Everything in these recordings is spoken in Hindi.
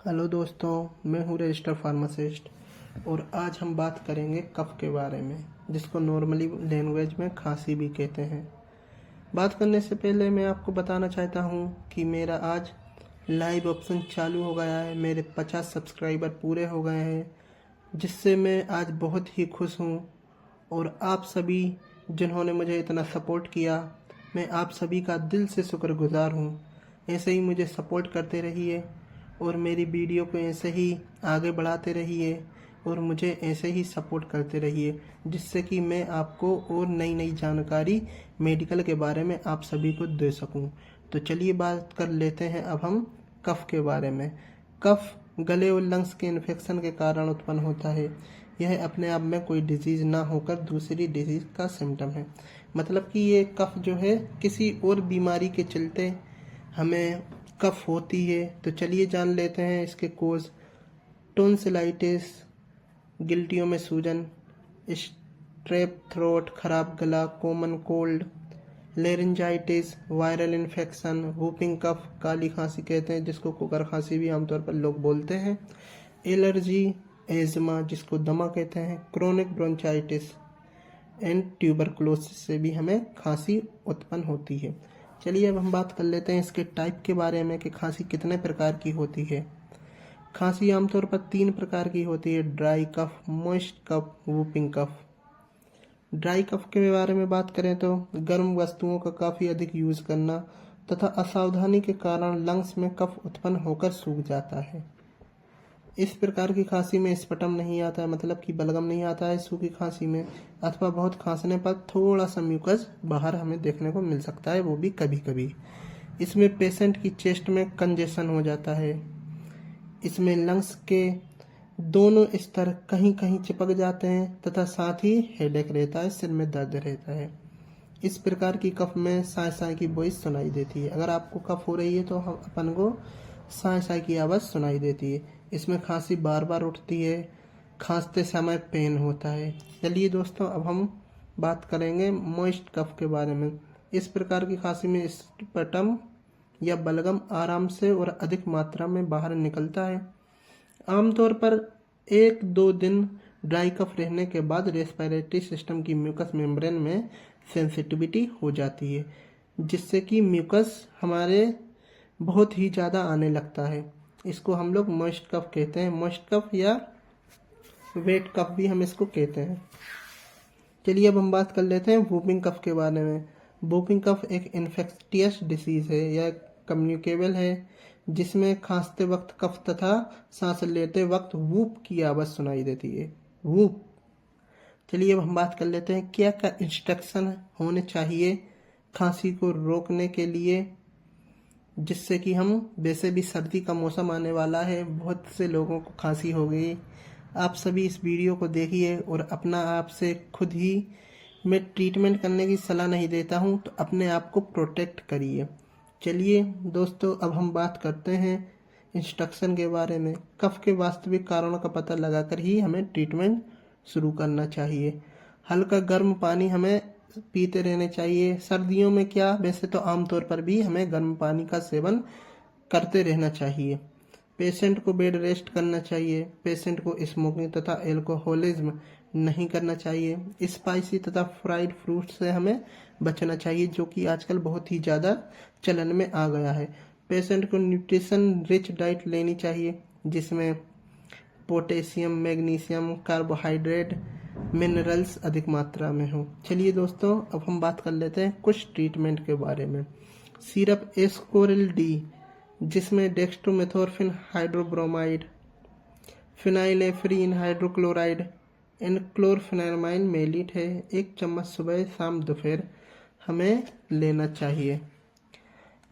हेलो दोस्तों, मैं हूँ रजिस्टर फार्मासिस्ट और आज हम बात करेंगे कफ के बारे में, जिसको नॉर्मली लैंग्वेज में खांसी भी कहते हैं। बात करने से पहले मैं आपको बताना चाहता हूँ कि मेरा आज लाइव ऑप्शन चालू हो गया है। मेरे 50 सब्सक्राइबर पूरे हो गए हैं, जिससे मैं आज बहुत ही खुश हूँ। और आप सभी जिन्होंने मुझे इतना सपोर्ट किया, मैं आप सभी का दिल से शुक्रगुजार हूँ। ऐसे ही मुझे सपोर्ट करते रहिए और मेरी वीडियो को ऐसे ही आगे बढ़ाते रहिए और मुझे ऐसे ही सपोर्ट करते रहिए, जिससे कि मैं आपको और नई नई जानकारी मेडिकल के बारे में आप सभी को दे सकूं। तो चलिए बात कर लेते हैं अब हम कफ के बारे में। कफ गले और लंग्स के इन्फेक्शन के कारण उत्पन्न होता है। यह अपने आप में कोई डिजीज़ ना होकर दूसरी डिजीज़ का सिम्टम है। मतलब कि ये कफ जो है किसी और बीमारी के चलते हमें कफ होती है। तो चलिए जान लेते हैं इसके कोज। टोन्सिलाइटिस, गिल्टियों में सूजन, स्ट्रेप थ्रोट खराब गला, common cold, laryngitis, viral infection, whooping cough काली खांसी कहते हैं, जिसको कुकर खांसी भी आमतौर पर लोग बोलते हैं, एलर्जी, एजमा जिसको दमा कहते हैं, क्रोनिक ब्रोंचाइटिस एंड ट्यूबरकुलोसिस से भी हमें खांसी उत्पन्न होती है। चलिए अब हम बात कर लेते हैं इसके टाइप के बारे में कि खांसी कितने प्रकार की होती है। खांसी आमतौर पर 3 प्रकार की होती है: ड्राई कफ, मॉइस्ट कफ, वूपिंग कफ। ड्राई कफ के बारे में बात करें तो गर्म वस्तुओं का काफ़ी अधिक यूज़ करना तथा असावधानी के कारण लंग्स में कफ उत्पन्न होकर सूख जाता है। इस प्रकार की खांसी में स्पटम नहीं आता है, मतलब कि बलगम नहीं आता है सूखी खांसी में, अथवा बहुत खांसने पर थोड़ा सा म्यूकस बाहर हमें देखने को मिल सकता है, वो भी कभी कभी। इसमें पेशेंट की चेस्ट में कंजेशन हो जाता है। इसमें लंग्स के दोनों स्तर कहीं कहीं चिपक जाते हैं तथा साथ ही हेडेक रहता है, सिर में दर्द रहता है। इस प्रकार की कफ में साय साय की वॉइस सुनाई देती है। अगर आपको कफ हो रही है तो हम अपन को साय साय की आवाज़ सुनाई देती है। इसमें खांसी बार बार उठती है, खांसते समय पेन होता है। चलिए दोस्तों, अब हम बात करेंगे मॉइस्ट कफ के बारे में। इस प्रकार की खांसी में स्पटम या बलगम आराम से और अधिक मात्रा में बाहर निकलता है। आमतौर पर 1-2 दिन ड्राई कफ रहने के बाद रेस्पिरेटरी सिस्टम की म्यूकस मेम्ब्रेन में सेंसिटिविटी हो जाती है, जिससे कि म्यूकस हमारे बहुत ही ज़्यादा आने लगता है। इसको हम लोग मॉइस्ट कफ कहते हैं। मॉइस्ट कफ या वेट कफ भी हम इसको कहते हैं। चलिए अब हम बात कर लेते हैं वूपिंग कफ के बारे में। वूपिंग कफ एक इन्फेक्टियस डिसीज़ है या कम्युनिकेबल है, जिसमें खांसते वक्त कफ तथा सांस लेते वक्त वूप की आवाज़ सुनाई देती है। वूप। चलिए अब हम बात कर लेते हैं क्या क्या इंस्ट्रक्शन होने चाहिए खांसी को रोकने के लिए, जिससे कि हम, वैसे भी सर्दी का मौसम आने वाला है, बहुत से लोगों को खांसी हो गई। आप सभी इस वीडियो को देखिए और अपना आप से खुद ही, मैं ट्रीटमेंट करने की सलाह नहीं देता हूं, तो अपने आप को प्रोटेक्ट करिए। चलिए दोस्तों, अब हम बात करते हैं इंस्ट्रक्शन के बारे में। कफ के वास्तविक कारणों का पता लगाकर ही हमें ट्रीटमेंट शुरू करना चाहिए। हल्का गर्म पानी हमें पीते रहने चाहिए। सर्दियों में क्या, वैसे तो आमतौर पर भी हमें गर्म पानी का सेवन करते रहना चाहिए। पेशेंट को बेड रेस्ट करना चाहिए। पेशेंट को स्मोकिंग तथा एल्कोहलिज्म नहीं करना चाहिए। स्पाइसी तथा फ्राइड फ्रूट से हमें बचना चाहिए, जो कि आजकल बहुत ही ज़्यादा चलन में आ गया है। पेशेंट को न्यूट्रिशन रिच डाइट लेनी चाहिए, जिसमें पोटेशियम, मैग्नीशियम, कार्बोहाइड्रेट, मिनरल्स अधिक मात्रा में हो। चलिए दोस्तों, अब हम बात कर लेते हैं कुछ ट्रीटमेंट के बारे में। सिरप एस्कोरिल डी, जिसमें डेक्स्ट्रोमेथोर्फिन हाइड्रोब्रोमाइड, फिनाइलेफ्रीन हाइड्रोक्लोराइड एंड क्लोरफेनामाइन मेलिट है, 1 चम्मच सुबह शाम दोपहर हमें लेना चाहिए।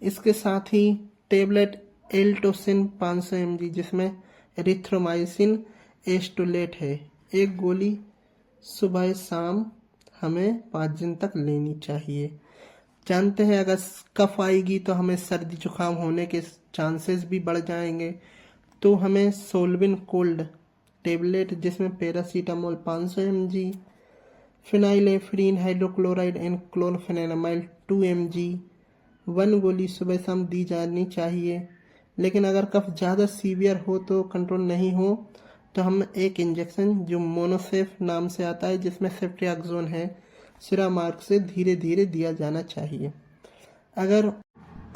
इसके साथ ही टेबलेट एल्टोसिन 500 mg, जिसमें एरिथ्रोमाइसिन एस्टोलेट है, 1 गोली सुबह शाम हमें 5 दिन तक लेनी चाहिए। जानते हैं अगर कफ आएगी तो हमें सर्दी जुकाम होने के चांसेस भी बढ़ जाएंगे, तो हमें सोलविन कोल्ड टेबलेट, जिसमें paracetamol 500 mg, phenylephrine hydrochloride and chlorpheniramine 2 mg, 1 गोली सुबह शाम दी जानी चाहिए। लेकिन अगर कफ ज़्यादा सीवियर हो तो कंट्रोल नहीं हो तो हम एक इंजेक्शन जो मोनोसेफ नाम से आता है जिसमें सेफ्ट्रियाक्सोन है सिरा मार्ग से धीरे धीरे दिया जाना चाहिए। अगर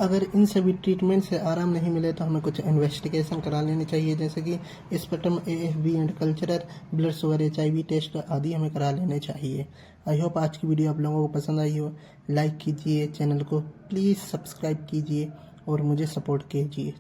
अगर इन सभी ट्रीटमेंट से आराम नहीं मिले तो हमें कुछ इन्वेस्टिगेशन करा लेनी चाहिए, जैसे कि spectrum AFB and cultural, blood sugar, HIV test आदि हमें करा लेने चाहिए। आई होप आज की वीडियो आप लोगों को पसंद आई हो। लाइक कीजिए, चैनल को प्लीज़ सब्सक्राइब कीजिए और मुझे सपोर्ट कीजिए।